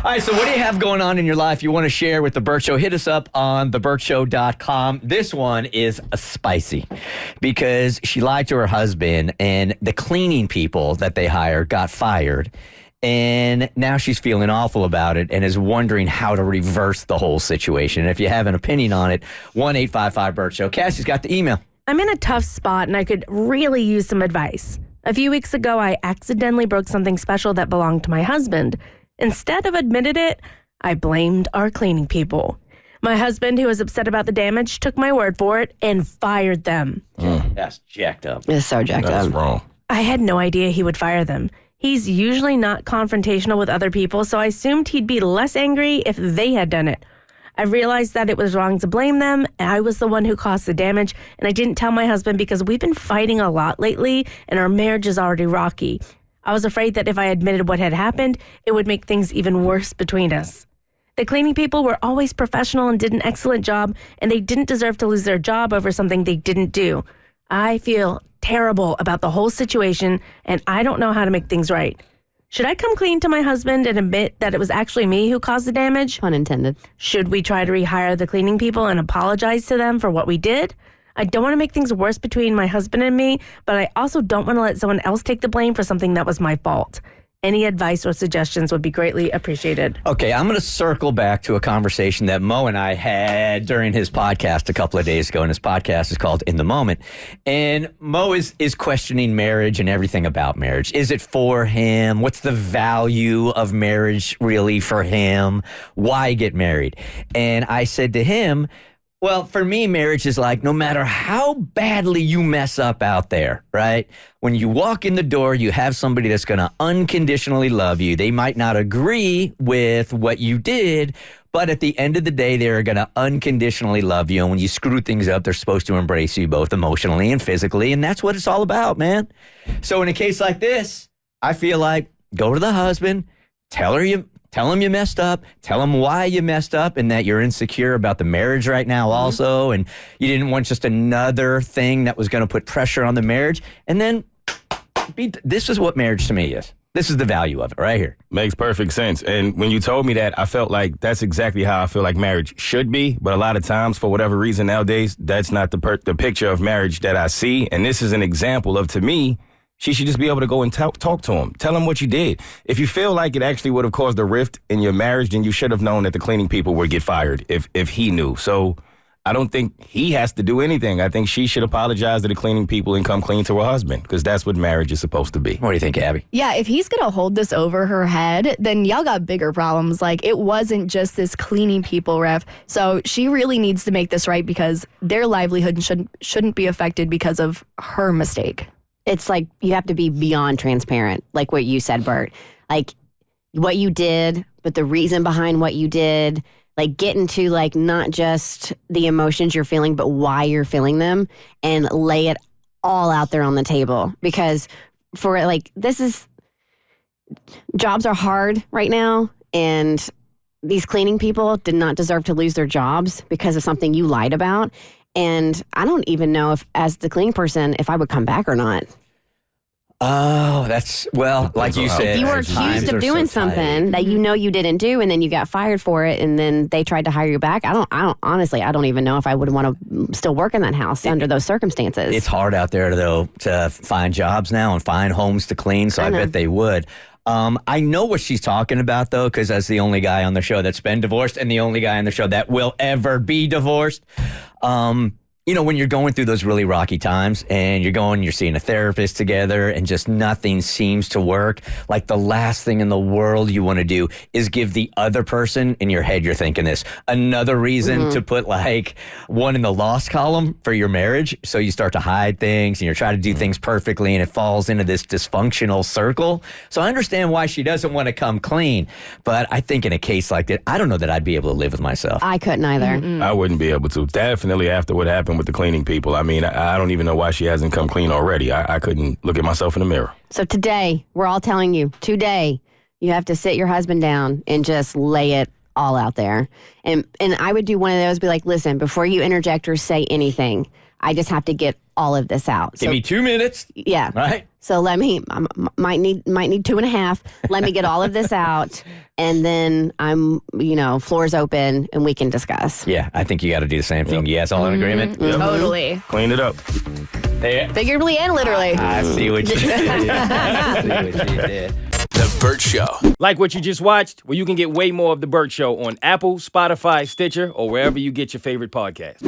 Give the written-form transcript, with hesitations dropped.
All right, so what do you have going on in your life you want to share with The Bert Show? Hit us up on thebertshow.com. This one is spicy because she lied to her husband, and the cleaning people that they hired got fired. And now she's feeling awful about it and is wondering how to reverse the whole situation. And if you have an opinion on it, 1-855-BERT-SHOW. Cassie's got the email. I'm in a tough spot and I could really use some advice. A few weeks ago, I accidentally broke something special that belonged to my husband. Instead of admitted it, I blamed our cleaning people. My husband, who was upset about the damage, took my word for it and fired them. That's jacked up. It's so jacked up. That's wrong. I had no idea he would fire them. He's usually not confrontational with other people, so I assumed he'd be less angry if they had done it. I realized that it was wrong to blame them. I was the one who caused the damage, and I didn't tell my husband because we've been fighting a lot lately, and our marriage is already rocky. I was afraid that if I admitted what had happened, it would make things even worse between us. The cleaning people were always professional and did an excellent job, and they didn't deserve to lose their job over something they didn't do. I feel terrible about the whole situation, and I don't know how to make things right. Should I come clean to my husband and admit that it was actually me who caused the damage? Pun intended. Should we try to rehire the cleaning people and apologize to them for what we did? I don't want to make things worse between my husband and me, but I also don't want to let someone else take the blame for something that was my fault. Any advice or suggestions would be greatly appreciated. Okay, I'm going to circle back to a conversation that Mo and I had during his podcast a couple of days ago, and his podcast is called In the Moment. And Mo is questioning marriage and everything about marriage. Is it for him? What's the value of marriage really for him? Why get married? And I said to him, well, for me, marriage is like no matter how badly you mess up out there, right? When you walk in the door, you have somebody that's going to unconditionally love you. They might not agree with what you did, but at the end of the day, they're going to unconditionally love you. And when you screw things up, they're supposed to embrace you both emotionally and physically. And that's what it's all about, man. So in a case like this, I feel like go to the husband, tell him you messed up, tell him why you messed up and that you're insecure about the marriage right now also, and you didn't want just another thing that was going to put pressure on the marriage. And then this is what marriage to me is. This is the value of it right here. Makes perfect sense. And when you told me that, I felt like that's exactly how I feel like marriage should be. But a lot of times, for whatever reason nowadays, that's not the picture of marriage that I see. And this is an example of, to me, she should just be able to go and talk to him. Tell him what you did. If you feel like it actually would have caused a rift in your marriage, then you should have known that the cleaning people would get fired if he knew. So I don't think he has to do anything. I think she should apologize to the cleaning people and come clean to her husband, because that's what marriage is supposed to be. What do you think, Abby? Yeah, if he's going to hold this over her head, then y'all got bigger problems. Like, it wasn't just this cleaning people ref. So she really needs to make this right, because their livelihood shouldn't be affected because of her mistake. It's like you have to be beyond transparent, like what you said, Bert. Like what you did, but the reason behind what you did. Like get into like not just the emotions you're feeling, but why you're feeling them, and lay it all out there on the table. Because for like jobs are hard right now, and these cleaning people did not deserve to lose their jobs because of something you lied about. And I don't even know if, as the cleaning person, if I would come back or not. Oh, that's, well, like you said. If you were accused of doing something that you know you didn't do, and then you got fired for it, and then they tried to hire you back, I don't honestly, I don't even know if I would want to still work in that house under those circumstances. It's hard out there, though, to find jobs now and find homes to clean, so I bet they would. I know what she's talking about, though, because as the only guy on the show that's been divorced and the only guy on the show that will ever be divorced, you know, when you're going through those really rocky times and you're seeing a therapist together and just nothing seems to work, like the last thing in the world you want to do is give the other person, in your head you're thinking this, another reason to put like one in the lost column for your marriage. So you start to hide things and you're trying to do things perfectly, and it falls into this dysfunctional circle. So I understand why she doesn't want to come clean, but I think in a case like that, I don't know that I'd be able to live with myself. I couldn't either. I wouldn't be able to. Definitely after what happened with the cleaning people. I mean, I don't even know why she hasn't come clean already. I couldn't look at myself in the mirror. So today, we're all telling you, today, you have to sit your husband down and just lay it all out there. And I would do one of those, be like, listen, before you interject or say anything, I just have to get all of this out. Give me 2 minutes. Yeah. Right. So let me, might need 2.5. Let me get all of this out, and then floor's open and we can discuss. Yeah, I think you got to do the same thing. You guys all in agreement? Totally. Clean it up. There. Figuratively and literally. I see what you did. I see what you did. The Bert Show. Like what you just watched? Well, you can get way more of The Bert Show on Apple, Spotify, Stitcher, or wherever you get your favorite podcasts.